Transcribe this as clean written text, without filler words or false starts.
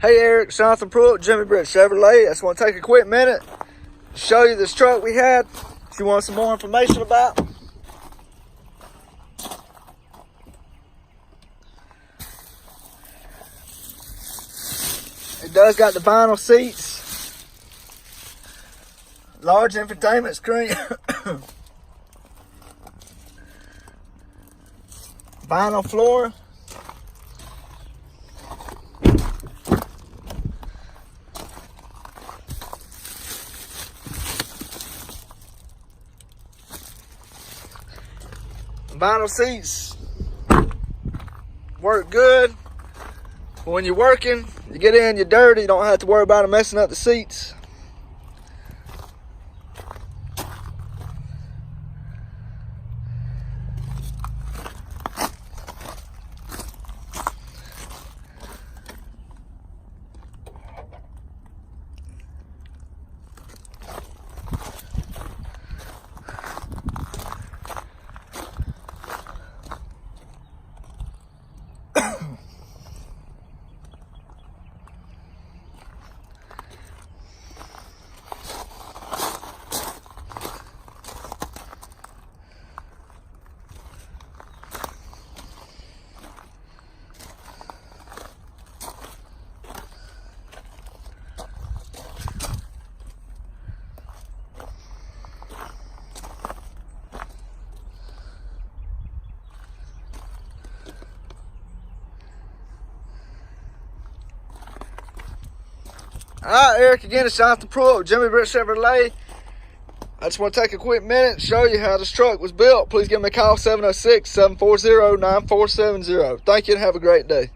Hey Eric, Jonathan Pruitt, Jimmy Britt Chevrolet. I just want to take a quick minute to show you this truck we had. If you want some more information about. It does got the vinyl seats, large infotainment screen, vinyl floor. Vinyl seats work good. When you're working, you get in, you're dirty, you don't have to worry about them messing up the seats. Alright, Eric, again, it's Jonathan Pruitt with Jimmy Britt Chevrolet. I just want to take a quick minute and show you how this truck was built. Please give me a call, 706-740-9470. Thank you and have a great day.